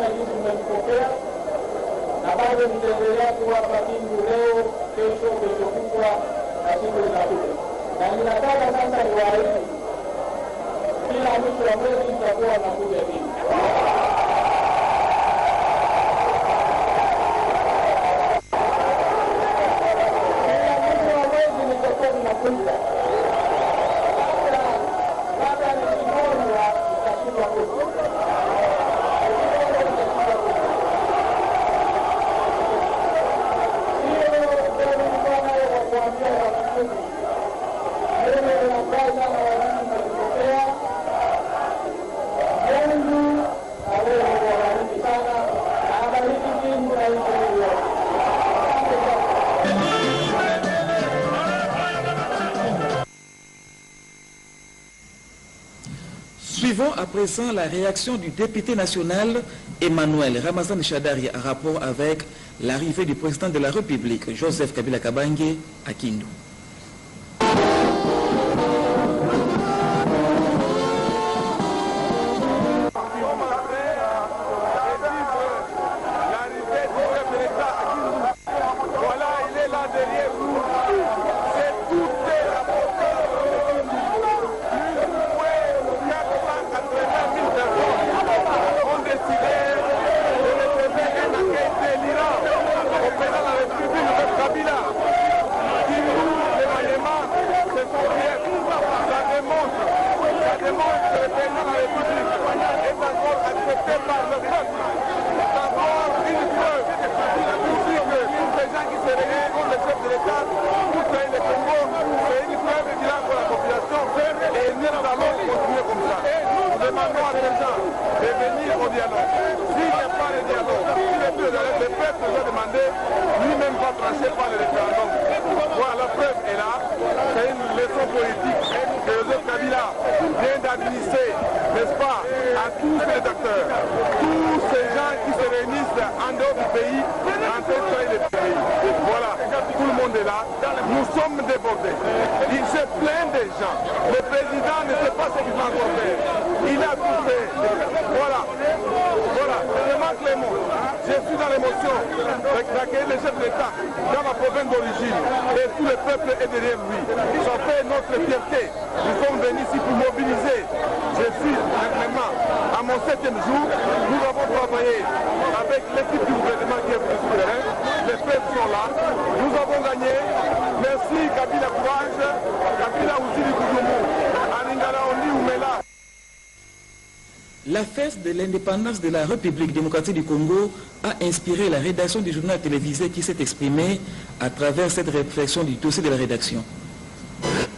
sana jinsi mmenipokea, na bado nitaendelea kuwapa Kindu leo, kesho kutwa na siku zinakuja. Na ninataka sasa niwaahidi, kila mwisho wa mwezi nitakuwa nakuja Kindu. Suivons à présent la réaction du député national Emmanuel Ramazan Shadari en rapport avec l'arrivée du président de la République, Joseph Kabila Kabange, à Kindu. La fête de l'indépendance de la République démocratique du Congo a inspiré la rédaction du journal télévisé qui s'est exprimé à travers cette réflexion du dossier de la rédaction.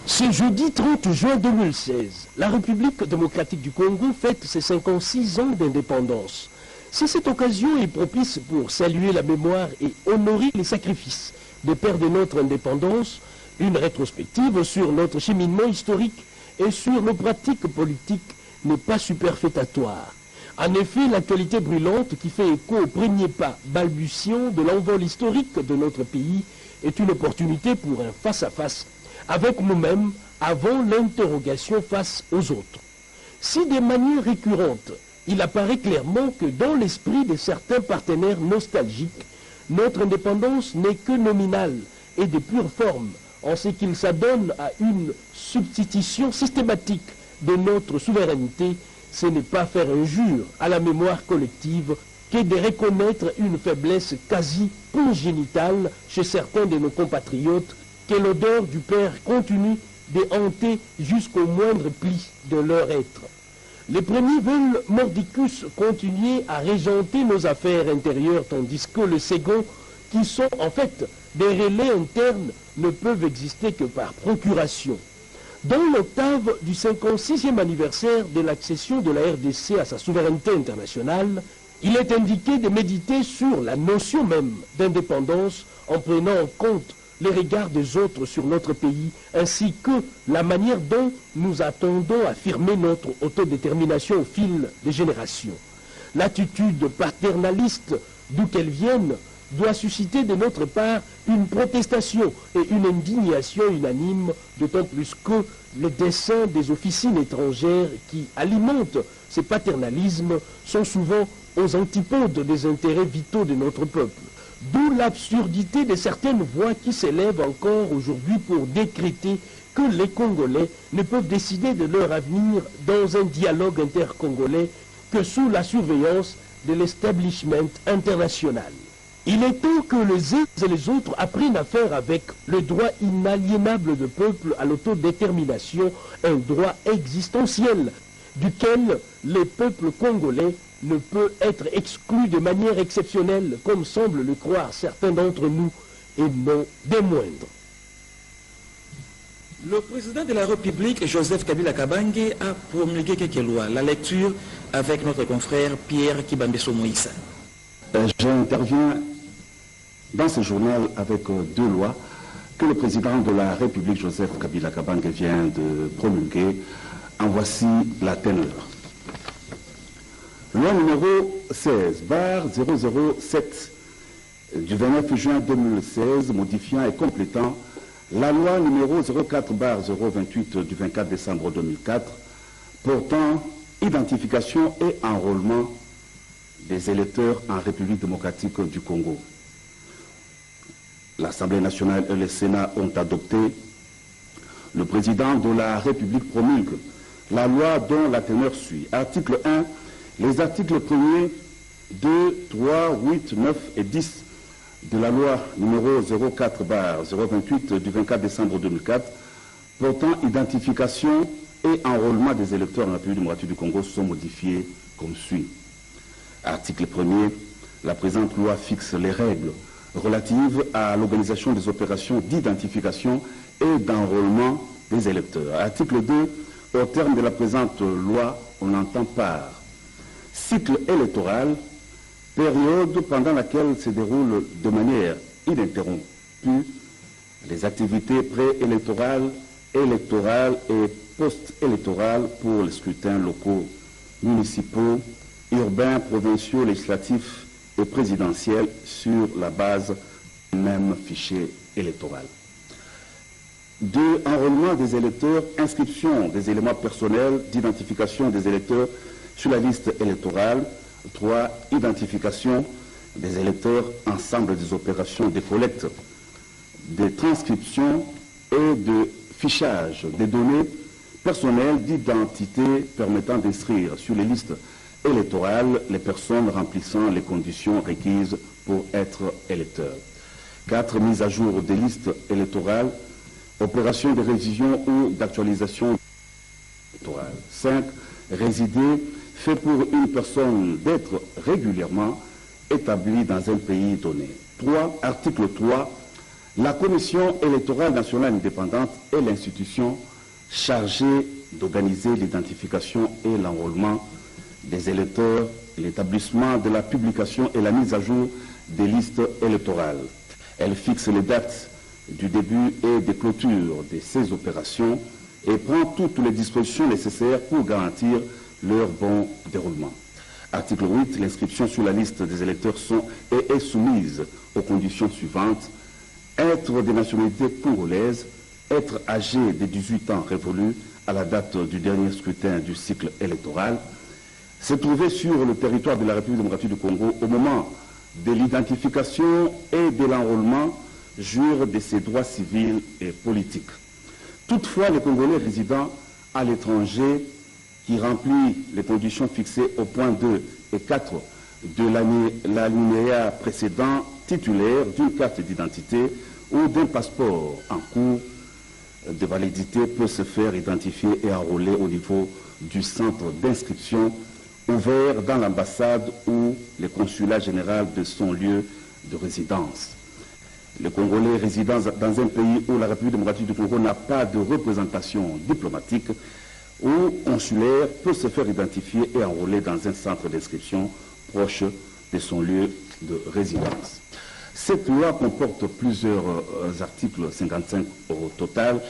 Ce jeudi 30 juin 2016, la République démocratique du Congo fête ses 56 ans d'indépendance. Si cette occasion est propice pour saluer la mémoire et honorer les sacrifices des pères de notre indépendance, une rétrospective sur notre cheminement historique et sur nos pratiques politiques n'est pas superfétatoire. En effet, l'actualité brûlante qui fait écho au premier pas balbutiant de l'envol historique de notre pays est une opportunité pour un face-à-face avec nous-mêmes avant l'interrogation face aux autres. Si de manière récurrente, il apparaît clairement que dans l'esprit de certains partenaires nostalgiques, notre indépendance n'est que nominale et de pure forme en ce qu'il s'adonne à une substitution systématique de notre souveraineté, ce n'est pas faire injure à la mémoire collective que de reconnaître une faiblesse quasi congénitale chez certains de nos compatriotes que l'odeur du père continue de hanter jusqu'au moindre pli de leur être. Les premiers veulent mordicus continuer à régenter nos affaires intérieures, tandis que les seconds, qui sont en fait des relais internes, ne peuvent exister que par procuration. Dans l'octave du 56e anniversaire de l'accession de la RDC à sa souveraineté internationale, il est indiqué de méditer sur la notion même d'indépendance en prenant en compte les regards des autres sur notre pays, ainsi que la manière dont nous attendons à affirmer notre autodétermination au fil des générations. L'attitude paternaliste, d'où qu'elle vienne, doit susciter de notre part une protestation et une indignation unanime, d'autant plus que les desseins des officines étrangères qui alimentent ces paternalismes sont souvent aux antipodes des intérêts vitaux de notre peuple. D'où l'absurdité de certaines voix qui s'élèvent encore aujourd'hui pour décréter que les Congolais ne peuvent décider de leur avenir dans un dialogue intercongolais que sous la surveillance de l'establishment international. Il est temps que les uns et les autres apprennent à faire avec le droit inaliénable du peuple à l'autodétermination, un droit existentiel duquel le peuple congolais ne peut être exclu de manière exceptionnelle, comme semblent le croire certains d'entre nous, et non des moindres. Le président de la République, Joseph Kabila Kabange, a promulgué quelques lois. La lecture avec notre confrère Pierre Kibambeso Moïsa. J'interviens dans ce journal avec deux lois que le président de la République, Joseph Kabila Kabange, vient de promulguer. En voici la teneur. Loi numéro 16/007 du 29 juin 2016 modifiant et complétant la loi numéro 04/028 du 24 décembre 2004 portant identification et enrôlement des électeurs en République démocratique du Congo. L'Assemblée nationale et le Sénat ont adopté. Le président de la République promulgue la loi dont la teneur suit. Article 1. Les articles 1er, 2, 3, 8, 9 et 10 de la loi numéro 04/028 du 24 décembre 2004 portant identification et enrôlement des électeurs en République démocratique du Congo sont modifiés comme suit. Article 1er. La présente loi fixe les règles relatives à l'organisation des opérations d'identification et d'enrôlement des électeurs. Article 2. Au terme de la présente loi, on entend par cycle électoral, période pendant laquelle se déroulent de manière ininterrompue les activités préélectorales, électorales et post-électorales pour les scrutins locaux, municipaux, urbains, provinciaux, législatifs et présidentiels sur la base du même fichier électoral. 2. Enrôlement des électeurs, inscription des éléments personnels d'identification des électeurs sur la liste électorale. 3. Identification des électeurs, ensemble des opérations de collecte, de transcription et de fichage des données personnelles d'identité permettant d'inscrire sur les listes électorales les personnes remplissant les conditions requises pour être électeurs. 4. Mise à jour des listes électorales, opération de révision ou d'actualisation électorale. 5. Résider fait pour une personne d'être régulièrement établie dans un pays donné. 3. Article 3. La Commission électorale nationale indépendante est l'institution chargée d'organiser l'identification et l'enrôlement des électeurs, l'établissement de la publication et la mise à jour des listes électorales. Elle fixe les dates du début et des clôtures de ces opérations et prend toutes les dispositions nécessaires pour garantir leur bon déroulement. Article 8. L'inscription sur la liste des électeurs est soumise aux conditions suivantes. Être de nationalité congolaise, être âgé de 18 ans révolus à la date du dernier scrutin du cycle électoral, se trouver sur le territoire de la République démocratique du Congo au moment de l'identification et de l'enrôlement, jure de ses droits civils et politiques. Toutefois, les Congolais résidant à l'étranger qui remplit les conditions fixées au point 2 et 4 de l'alinéa précédent, titulaire d'une carte d'identité ou d'un passeport en cours de validité, peut se faire identifier et enrôler au niveau du centre d'inscription ouvert dans l'ambassade ou le consulat général de son lieu de résidence. Le Congolais résidant dans un pays où la République démocratique du Congo n'a pas de représentation diplomatique ou consulaire peut se faire identifier et enrôler dans un centre d'inscription proche de son lieu de résidence. Cette loi comporte plusieurs articles, 55 au total,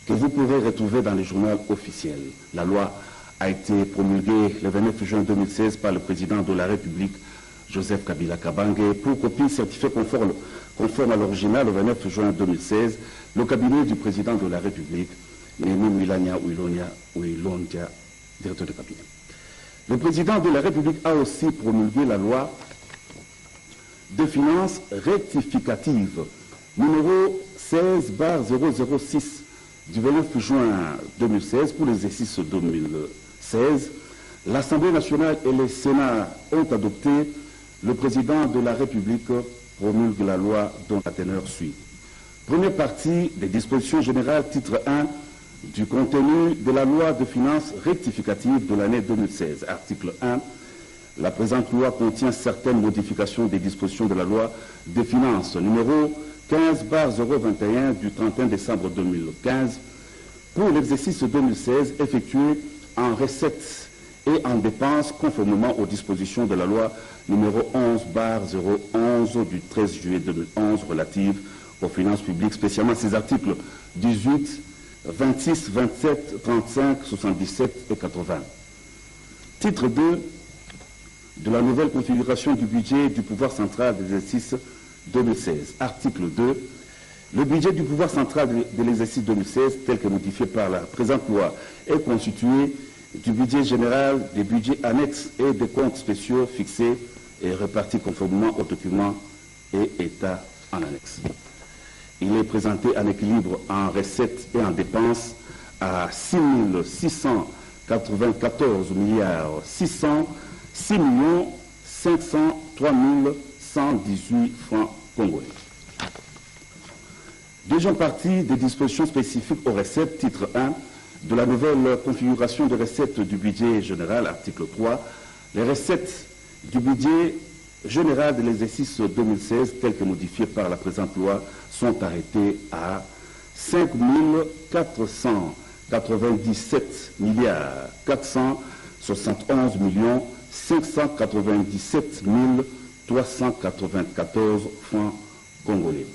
que vous pourrez retrouver dans les journaux officiels. La loi a été promulguée le 29 juin 2016 par le président de la République, Joseph Kabila Kabange. Pour copie certifiée conforme à l'original le 29 juin 2016, le cabinet du président de la République, Némi Milania Ouilondia, directeur de cabinet. Le président de la République a aussi promulgué la loi de finances rectificative numéro 16/006 du 29 juin 2016 pour l'exercice 2016. L'Assemblée nationale et le Sénat ont adopté. Le président de la République promulgue la loi dont la teneur suit. Première partie des dispositions générales, titre 1 du contenu de la loi de finances rectificative de l'année 2016. Article 1. La présente loi contient certaines modifications des dispositions de la loi des finances numéro 15/021 du 31 décembre 2015 pour l'exercice 2016 effectué en recettes et en dépenses conformément aux dispositions de la loi numéro 11/011 du 13 juillet 2011 relative aux finances publiques, spécialement ses articles 18, 26, 27, 35, 77 et 80. Titre 2 de la nouvelle configuration du budget du pouvoir central de l'exercice 2016. Article 2. Le budget du pouvoir central de l'exercice 2016, tel que modifié par la présente loi, est constitué du budget général, des budgets annexes et des comptes spéciaux fixés et répartis conformément aux documents et états en annexe. Il est présenté en équilibre en recettes et en dépenses à 6 694 milliards 606 503 118 francs congolais. Deuxième partie des dispositions spécifiques aux recettes, titre 1 de la nouvelle configuration de recettes du budget général, article 3. Les recettes du budget général de l'exercice 2016, telles que modifiées par la présente loi, sont arrêtées à 5 497 milliards 471 millions 597 394 francs congolais.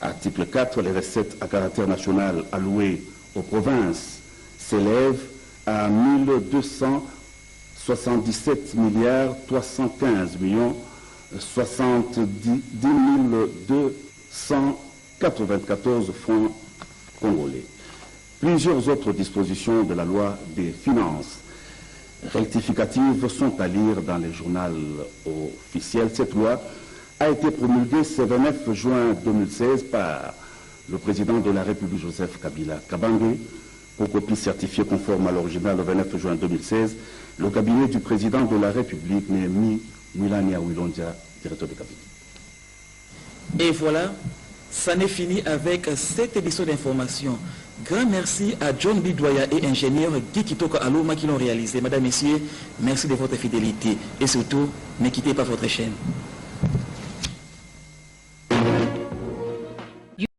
Article 4. Les recettes à caractère national allouées aux provinces s'élèvent à 1277 milliards 315 millions 70 294 francs congolais. Plusieurs autres dispositions de la loi des finances rectificatives sont à lire dans les journaux officiels. Cette loi a été promulguée ce 29 juin 2016 par le président de la République, Joseph Kabila Kabange, pour copie certifiée conforme à l'original le 29 juin 2016, le cabinet du président de la République, Némi Milania Ouilondia, directeur de cabinet. Et voilà, ça n'est fini avec cette édition d'information. Grand merci à John Bidouaya et ingénieur Guy Kitoko Aloma qui l'ont réalisé. Madame, Messieurs, merci de votre fidélité et surtout, ne quittez pas votre chaîne.